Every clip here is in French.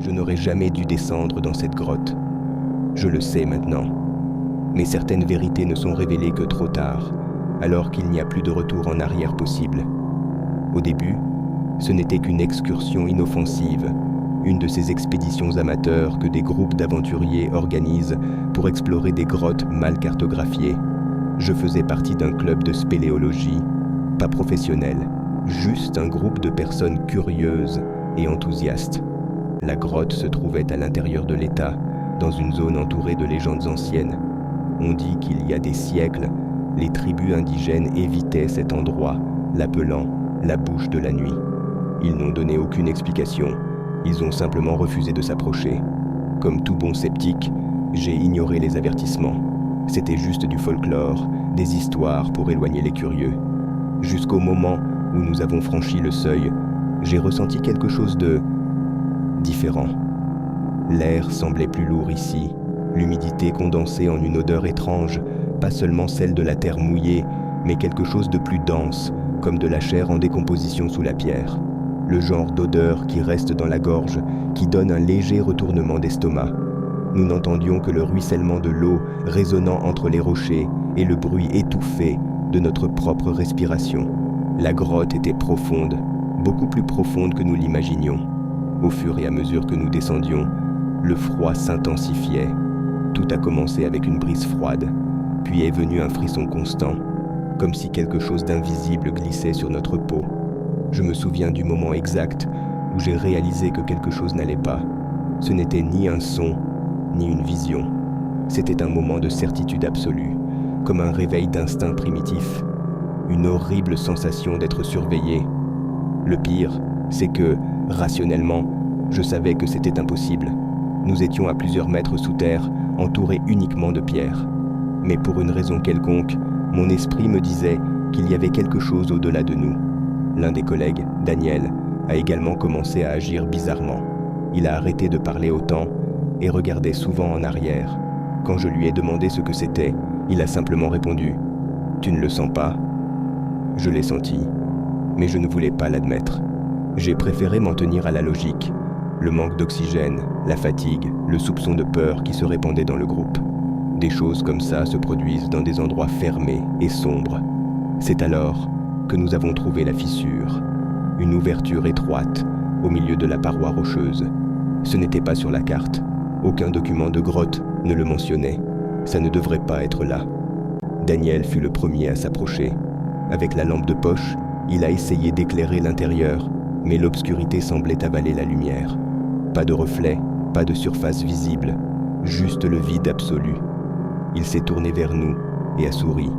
Je n'aurais jamais dû descendre dans cette grotte. Je le sais maintenant. Mais certaines vérités ne sont révélées que trop tard, alors qu'il n'y a plus de retour en arrière possible. Au début, ce n'était qu'une excursion inoffensive, une de ces expéditions amateurs que des groupes d'aventuriers organisent pour explorer des grottes mal cartographiées. Je faisais partie d'un club de spéléologie, pas professionnel, juste un groupe de personnes curieuses et enthousiastes. La grotte se trouvait à l'intérieur de l'État, dans une zone entourée de légendes anciennes. On dit qu'il y a des siècles, les tribus indigènes évitaient cet endroit, l'appelant la bouche de la nuit. Ils n'ont donné aucune explication, ils ont simplement refusé de s'approcher. Comme tout bon sceptique, j'ai ignoré les avertissements. C'était juste du folklore, des histoires pour éloigner les curieux. Jusqu'au moment où nous avons franchi le seuil, j'ai ressenti quelque chose de différent. L'air semblait plus lourd ici, l'humidité condensée en une odeur étrange, pas seulement celle de la terre mouillée, mais quelque chose de plus dense, comme de la chair en décomposition sous la pierre. Le genre d'odeur qui reste dans la gorge, qui donne un léger retournement d'estomac. Nous n'entendions que le ruissellement de l'eau résonnant entre les rochers et le bruit étouffé de notre propre respiration. La grotte était profonde, beaucoup plus profonde que nous l'imaginions. Au fur et à mesure que nous descendions, le froid s'intensifiait. Tout a commencé avec une brise froide, puis est venu un frisson constant, comme si quelque chose d'invisible glissait sur notre peau. Je me souviens du moment exact où j'ai réalisé que quelque chose n'allait pas. Ce n'était ni un son, ni une vision. C'était un moment de certitude absolue, comme un réveil d'instinct primitif, une horrible sensation d'être surveillé. Le pire, c'est que, rationnellement, je savais que c'était impossible. Nous étions à plusieurs mètres sous terre, entourés uniquement de pierres. Mais pour une raison quelconque, mon esprit me disait qu'il y avait quelque chose au-delà de nous. L'un des collègues, Daniel, a également commencé à agir bizarrement. Il a arrêté de parler autant et regardait souvent en arrière. Quand je lui ai demandé ce que c'était, il a simplement répondu « Tu ne le sens pas ?» Je l'ai senti, mais je ne voulais pas l'admettre. J'ai préféré m'en tenir à la logique, le manque d'oxygène, la fatigue, le soupçon de peur qui se répandait dans le groupe. Des choses comme ça se produisent dans des endroits fermés et sombres. C'est alors que nous avons trouvé la fissure, une ouverture étroite au milieu de la paroi rocheuse. Ce n'était pas sur la carte. Aucun document de grotte ne le mentionnait. Ça ne devrait pas être là. Daniel fut le premier à s'approcher. Avec la lampe de poche, il a essayé d'éclairer l'intérieur, mais l'obscurité semblait avaler la lumière. Pas de reflet, pas de surface visible, juste le vide absolu. Il s'est tourné vers nous et a souri.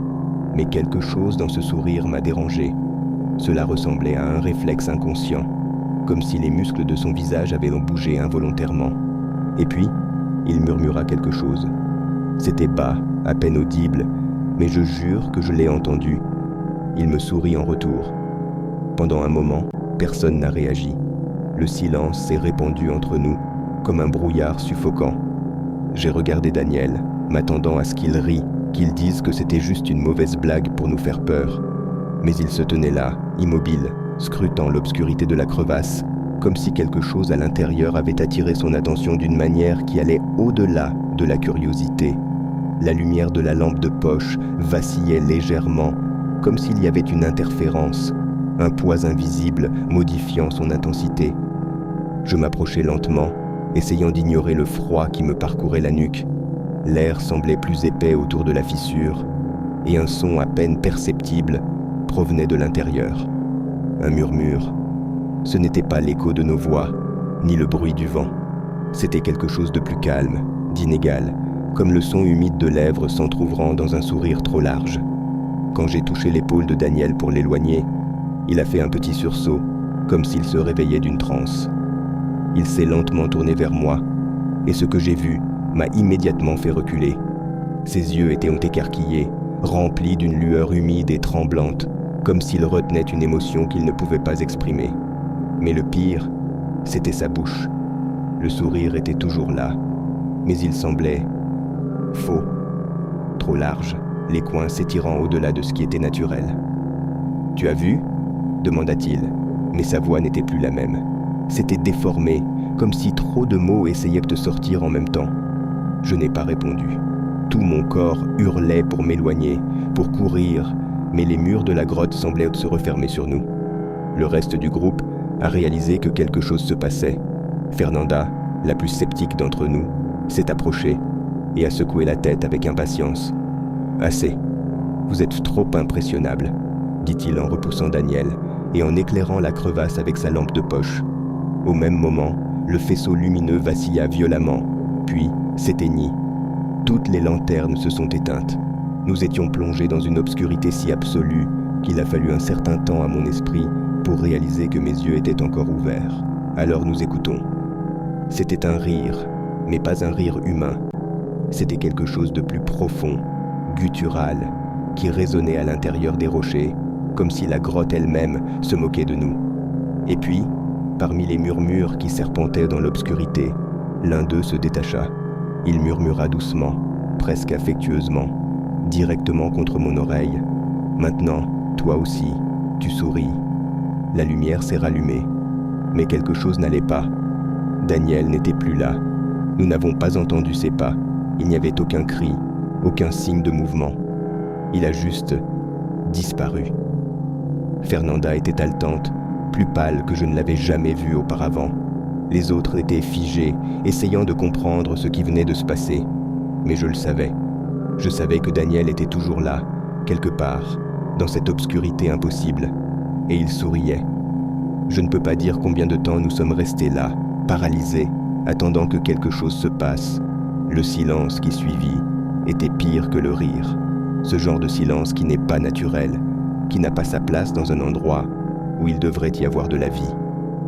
Mais quelque chose dans ce sourire m'a dérangé. Cela ressemblait à un réflexe inconscient, comme si les muscles de son visage avaient bougé involontairement. Et puis, il murmura quelque chose. C'était bas, à peine audible, mais je jure que je l'ai entendu. Il me sourit en retour. Pendant un moment, personne n'a réagi. Le silence s'est répandu entre nous, comme un brouillard suffocant. J'ai regardé Daniel, m'attendant à ce qu'il rie, qu'il dise que c'était juste une mauvaise blague pour nous faire peur. Mais il se tenait là, immobile, scrutant l'obscurité de la crevasse, comme si quelque chose à l'intérieur avait attiré son attention d'une manière qui allait au-delà de la curiosité. La lumière de la lampe de poche vacillait légèrement, comme s'il y avait une interférence, un poids invisible modifiant son intensité. Je m'approchais lentement, essayant d'ignorer le froid qui me parcourait la nuque. L'air semblait plus épais autour de la fissure, et un son à peine perceptible provenait de l'intérieur. Un murmure. Ce n'était pas l'écho de nos voix, ni le bruit du vent. C'était quelque chose de plus calme, d'inégal, comme le son humide de lèvres s'entr'ouvrant dans un sourire trop large. Quand j'ai touché l'épaule de Daniel pour l'éloigner, il a fait un petit sursaut, comme s'il se réveillait d'une transe. Il s'est lentement tourné vers moi, et ce que j'ai vu m'a immédiatement fait reculer. Ses yeux étaient écarquillés, remplis d'une lueur humide et tremblante, comme s'il retenait une émotion qu'il ne pouvait pas exprimer. Mais le pire, c'était sa bouche. Le sourire était toujours là, mais il semblait faux, trop large, les coins s'étirant au-delà de ce qui était naturel. « Tu as vu ?» demanda-t-il, mais sa voix n'était plus la même. C'était déformé, comme si trop de mots essayaient de sortir en même temps. Je n'ai pas répondu. Tout mon corps hurlait pour m'éloigner, pour courir, mais les murs de la grotte semblaient se refermer sur nous. Le reste du groupe a réalisé que quelque chose se passait. Fernanda, la plus sceptique d'entre nous, s'est approchée et a secoué la tête avec impatience. « Assez. Vous êtes trop impressionnable, » dit-il en repoussant Daniel et en éclairant la crevasse avec sa lampe de poche. Au même moment, le faisceau lumineux vacilla violemment, puis s'éteignit. Toutes les lanternes se sont éteintes. Nous étions plongés dans une obscurité si absolue qu'il a fallu un certain temps à mon esprit pour réaliser que mes yeux étaient encore ouverts. Alors nous écoutons. C'était un rire, mais pas un rire humain. C'était quelque chose de plus profond, guttural, qui résonnait à l'intérieur des rochers, comme si la grotte elle-même se moquait de nous. Et puis, parmi les murmures qui serpentaient dans l'obscurité, l'un d'eux se détacha. Il murmura doucement, presque affectueusement, directement contre mon oreille. « Maintenant, toi aussi, tu souris. » La lumière s'est rallumée, mais quelque chose n'allait pas. Daniel n'était plus là. Nous n'avons pas entendu ses pas. Il n'y avait aucun cri, aucun signe de mouvement. Il a juste disparu. Fernanda était haletante, plus pâle que je ne l'avais jamais vue auparavant. Les autres étaient figés, essayant de comprendre ce qui venait de se passer. Mais je le savais. Je savais que Daniel était toujours là, quelque part, dans cette obscurité impossible. Et il souriait. Je ne peux pas dire combien de temps nous sommes restés là, paralysés, attendant que quelque chose se passe. Le silence qui suivit était pire que le rire. Ce genre de silence qui n'est pas naturel, qui n'a pas sa place dans un endroit où il devrait y avoir de la vie.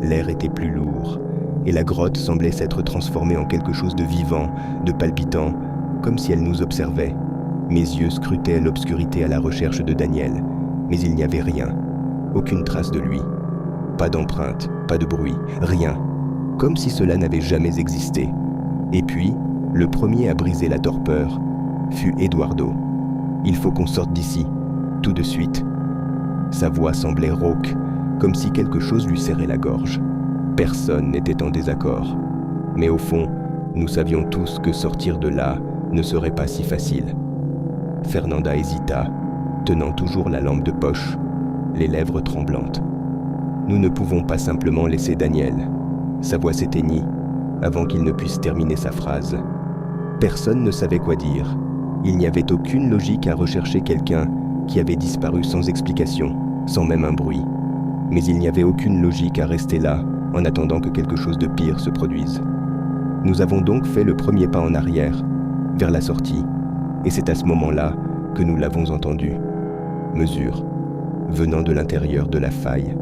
L'air était plus lourd, et la grotte semblait s'être transformée en quelque chose de vivant, de palpitant, comme si elle nous observait. Mes yeux scrutaient l'obscurité à la recherche de Daniel, mais il n'y avait rien, aucune trace de lui. Pas d'empreinte, pas de bruit, rien, comme si cela n'avait jamais existé. Et puis, le premier à briser la torpeur fut Eduardo. « Il faut qu'on sorte d'ici, tout de suite. » Sa voix semblait rauque, comme si quelque chose lui serrait la gorge. Personne n'était en désaccord. Mais au fond, nous savions tous que sortir de là ne serait pas si facile. Fernanda hésita, tenant toujours la lampe de poche, les lèvres tremblantes. Nous ne pouvons pas simplement laisser Daniel. Sa voix s'éteignit avant qu'il ne puisse terminer sa phrase. Personne ne savait quoi dire. Il n'y avait aucune logique à rechercher quelqu'un qui avait disparu sans explication, sans même un bruit. Mais il n'y avait aucune logique à rester là en attendant que quelque chose de pire se produise. Nous avons donc fait le premier pas en arrière, vers la sortie, et c'est à ce moment-là que nous l'avons entendu. Mesures, venant de l'intérieur de la faille.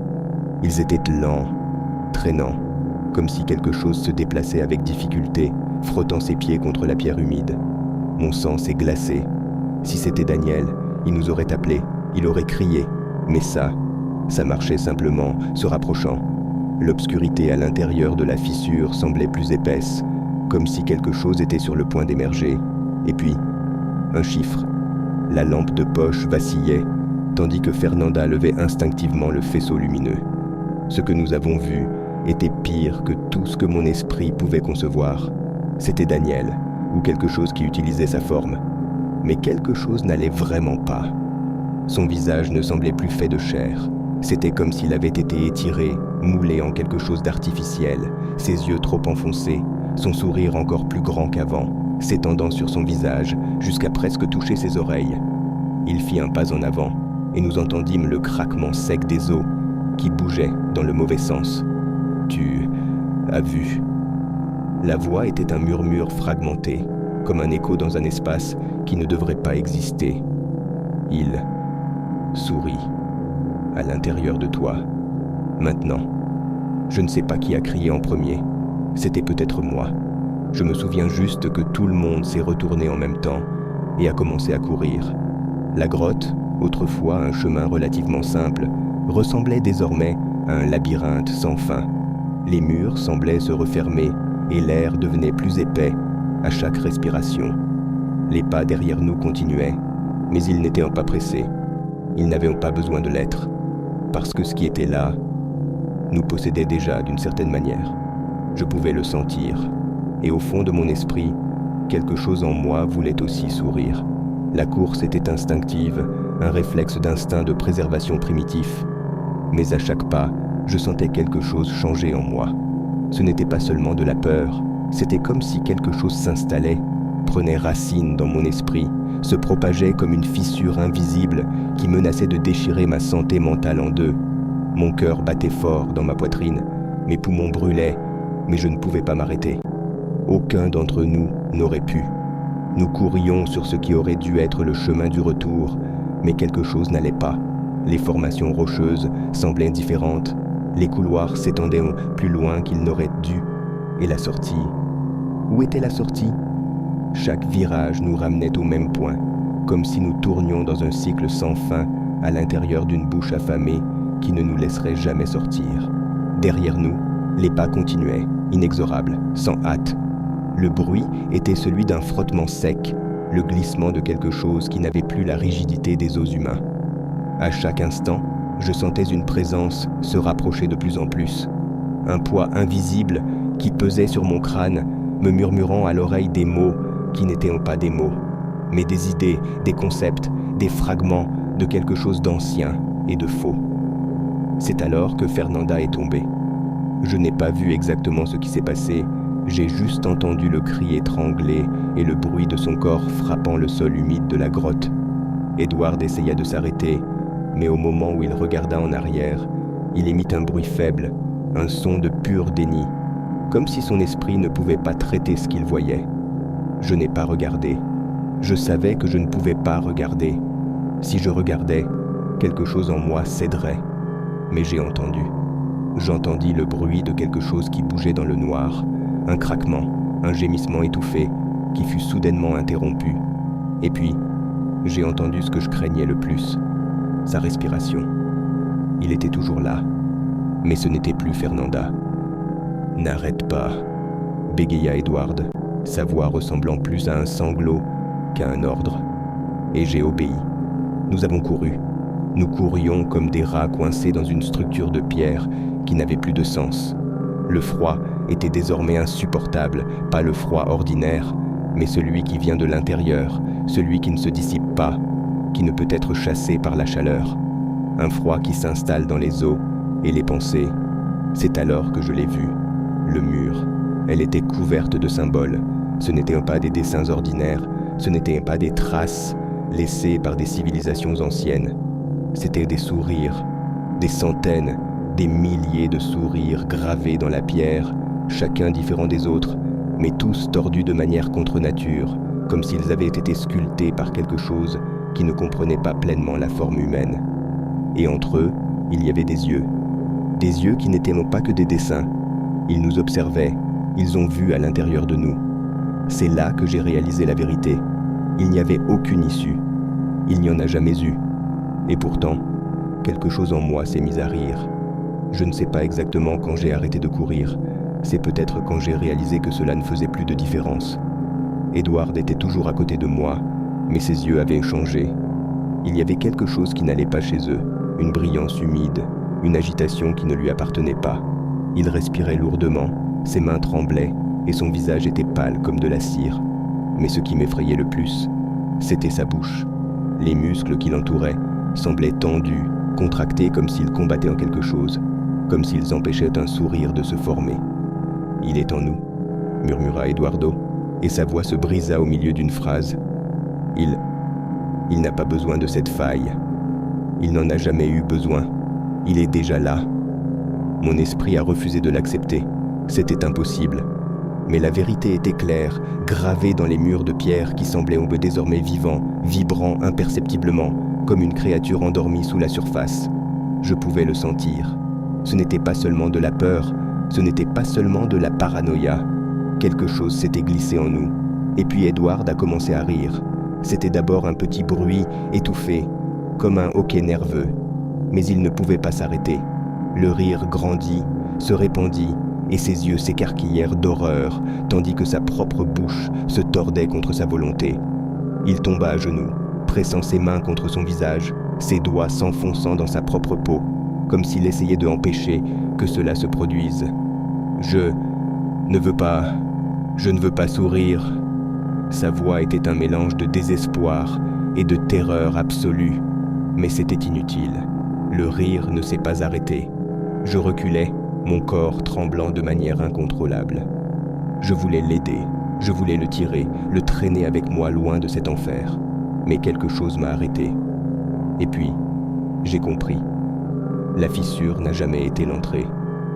Ils étaient lents, traînants, comme si quelque chose se déplaçait avec difficulté, frottant ses pieds contre la pierre humide. Mon sang s'est glacé. Si c'était Daniel, il nous aurait appelés, il aurait crié, mais ça marchait simplement, se rapprochant. L'obscurité à l'intérieur de la fissure semblait plus épaisse, comme si quelque chose était sur le point d'émerger. Et puis, un chiffre. La lampe de poche vacillait, tandis que Fernanda levait instinctivement le faisceau lumineux. Ce que nous avons vu était pire que tout ce que mon esprit pouvait concevoir. C'était Daniel, ou quelque chose qui utilisait sa forme. Mais quelque chose n'allait vraiment pas. Son visage ne semblait plus fait de chair. C'était comme s'il avait été étiré, moulé en quelque chose d'artificiel, ses yeux trop enfoncés, son sourire encore plus grand qu'avant, s'étendant sur son visage jusqu'à presque toucher ses oreilles. Il fit un pas en avant, et nous entendîmes le craquement sec des os qui bougeaient dans le mauvais sens. « Tu as vu ?» La voix était un murmure fragmenté, comme un écho dans un espace qui ne devrait pas exister. Il sourit à l'intérieur de toi. Maintenant, je ne sais pas qui a crié en premier. C'était peut-être moi. Je me souviens juste que tout le monde s'est retourné en même temps et a commencé à courir. La grotte, autrefois un chemin relativement simple, ressemblait désormais à un labyrinthe sans fin. Les murs semblaient se refermer et l'air devenait plus épais à chaque respiration. Les pas derrière nous continuaient, mais ils n'étaient pas pressés. Ils n'avaient pas besoin de l'être, parce que ce qui était là nous possédait déjà d'une certaine manière. Je pouvais le sentir. Et au fond de mon esprit, quelque chose en moi voulait aussi sourire. La course était instinctive, un réflexe d'instinct de préservation primitif. Mais à chaque pas, je sentais quelque chose changer en moi. Ce n'était pas seulement de la peur, c'était comme si quelque chose s'installait, prenait racine dans mon esprit, se propageait comme une fissure invisible qui menaçait de déchirer ma santé mentale en deux. Mon cœur battait fort dans ma poitrine, mes poumons brûlaient, mais je ne pouvais pas m'arrêter. Aucun d'entre nous n'aurait pu. Nous courions sur ce qui aurait dû être le chemin du retour, mais quelque chose n'allait pas. Les formations rocheuses semblaient différentes, les couloirs s'étendaient plus loin qu'ils n'auraient dû, et la sortie. Où était la sortie ? Chaque virage nous ramenait au même point, comme si nous tournions dans un cycle sans fin à l'intérieur d'une bouche affamée qui ne nous laisserait jamais sortir. Derrière nous, les pas continuaient, inexorables, sans hâte. Le bruit était celui d'un frottement sec, le glissement de quelque chose qui n'avait plus la rigidité des os humains. À chaque instant, je sentais une présence se rapprocher de plus en plus. Un poids invisible qui pesait sur mon crâne, me murmurant à l'oreille des mots qui n'étaient pas des mots, mais des idées, des concepts, des fragments de quelque chose d'ancien et de faux. C'est alors que Fernanda est tombée. Je n'ai pas vu exactement ce qui s'est passé, j'ai juste entendu le cri étranglé et le bruit de son corps frappant le sol humide de la grotte. Edward essaya de s'arrêter, mais au moment où il regarda en arrière, il émit un bruit faible, un son de pur déni, comme si son esprit ne pouvait pas traiter ce qu'il voyait. Je n'ai pas regardé. Je savais que je ne pouvais pas regarder. Si je regardais, quelque chose en moi céderait. Mais j'ai entendu. J'entendis le bruit de quelque chose qui bougeait dans le noir, un craquement, un gémissement étouffé, qui fut soudainement interrompu. Et puis, j'ai entendu ce que je craignais le plus, sa respiration. Il était toujours là, mais ce n'était plus Fernanda. « N'arrête pas », bégaya Edward, sa voix ressemblant plus à un sanglot qu'à un ordre. Et j'ai obéi. Nous avons couru. Nous courions comme des rats coincés dans une structure de pierre qui n'avait plus de sens. Le froid était désormais insupportable, pas le froid ordinaire, mais celui qui vient de l'intérieur, celui qui ne se dissipe pas, qui ne peut être chassé par la chaleur. Un froid qui s'installe dans les os et les pensées. C'est alors que je l'ai vue. Le mur. Elle était couverte de symboles. Ce n'étaient pas des dessins ordinaires, ce n'étaient pas des traces laissées par des civilisations anciennes. C'étaient des sourires, des centaines, des milliers de sourires gravés dans la pierre, chacun différent des autres, mais tous tordus de manière contre nature, comme s'ils avaient été sculptés par quelque chose qui ne comprenait pas pleinement la forme humaine. Et entre eux, il y avait des yeux qui n'étaient pas que des dessins. Ils nous observaient, ils ont vu à l'intérieur de nous. C'est là que j'ai réalisé la vérité. Il n'y avait aucune issue. Il n'y en a jamais eu. Et pourtant, quelque chose en moi s'est mis à rire. Je ne sais pas exactement quand j'ai arrêté de courir. C'est peut-être quand j'ai réalisé que cela ne faisait plus de différence. Edward était toujours à côté de moi, mais ses yeux avaient changé. Il y avait quelque chose qui n'allait pas chez eux, une brillance humide, une agitation qui ne lui appartenait pas. Il respirait lourdement, ses mains tremblaient, et son visage était pâle comme de la cire. Mais ce qui m'effrayait le plus, c'était sa bouche. Les muscles qui l'entouraient semblaient tendus, contractés comme s'ils combattaient en quelque chose, comme s'ils empêchaient un sourire de se former. « Il est en nous », murmura Eduardo, et sa voix se brisa au milieu d'une phrase. « Il n'a pas besoin de cette faille. Il n'en a jamais eu besoin. Il est déjà là. » Mon esprit a refusé de l'accepter. C'était impossible. Mais la vérité était claire, gravée dans les murs de pierre qui semblaient désormais vivants, vibrant imperceptiblement, comme une créature endormie sous la surface. Je pouvais le sentir. Ce n'était pas seulement de la peur, ce n'était pas seulement de la paranoïa. Quelque chose s'était glissé en nous. Et puis Edward a commencé à rire. C'était d'abord un petit bruit étouffé, comme un hoquet nerveux. Mais il ne pouvait pas s'arrêter. Le rire grandit, se répandit, et ses yeux s'écarquillèrent d'horreur, tandis que sa propre bouche se tordait contre sa volonté. Il tomba à genoux, pressant ses mains contre son visage, ses doigts s'enfonçant dans sa propre peau, comme s'il essayait de empêcher que cela se produise. Je ne veux pas sourire. » Sa voix était un mélange de désespoir et de terreur absolue, mais c'était inutile. Le rire ne s'est pas arrêté. Je reculais, mon corps tremblant de manière incontrôlable. Je voulais l'aider, je voulais le tirer, le traîner avec moi loin de cet enfer. Mais quelque chose m'a arrêté. Et puis, j'ai compris. La fissure n'a jamais été l'entrée.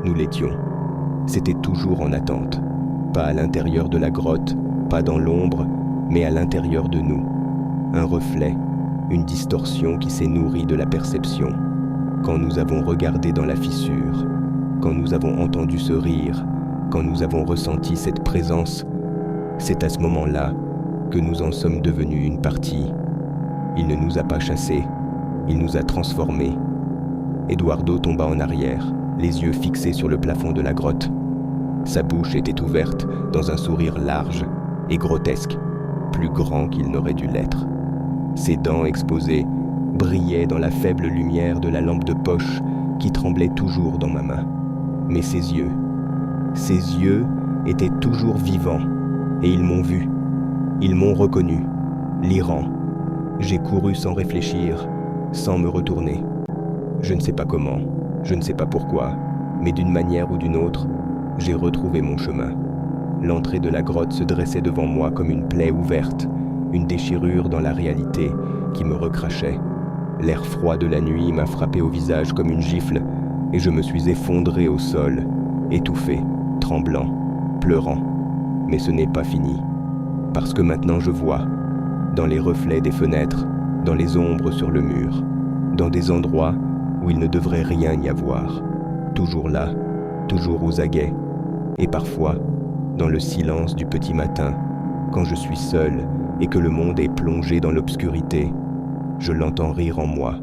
Nous l'étions. C'était toujours en attente. Pas à l'intérieur de la grotte, pas dans l'ombre, mais à l'intérieur de nous. Un reflet, une distorsion qui s'est nourrie de la perception. Quand nous avons regardé dans la fissure, quand nous avons entendu ce rire, quand nous avons ressenti cette présence, c'est à ce moment-là que nous en sommes devenus une partie. Il ne nous a pas chassés, il nous a transformés. Eduardo tomba en arrière, les yeux fixés sur le plafond de la grotte. Sa bouche était ouverte dans un sourire large et grotesque, plus grand qu'il n'aurait dû l'être. Ses dents exposées brillaient dans la faible lumière de la lampe de poche qui tremblait toujours dans ma main. Mais ses yeux étaient toujours vivants et ils m'ont vu, ils m'ont reconnu, l'Iran. J'ai couru sans réfléchir, sans me retourner. Je ne sais pas comment, je ne sais pas pourquoi, mais d'une manière ou d'une autre, j'ai retrouvé mon chemin. L'entrée de la grotte se dressait devant moi comme une plaie ouverte, une déchirure dans la réalité qui me recrachait. L'air froid de la nuit m'a frappé au visage comme une gifle et je me suis effondré au sol, étouffé, tremblant, pleurant. Mais ce n'est pas fini, parce que maintenant je vois, dans les reflets des fenêtres, dans les ombres sur le mur, dans des endroits où il ne devrait rien y avoir, toujours là, toujours aux aguets, et parfois, dans le silence du petit matin, quand je suis seul et que le monde est plongé dans l'obscurité, je l'entends rire en moi,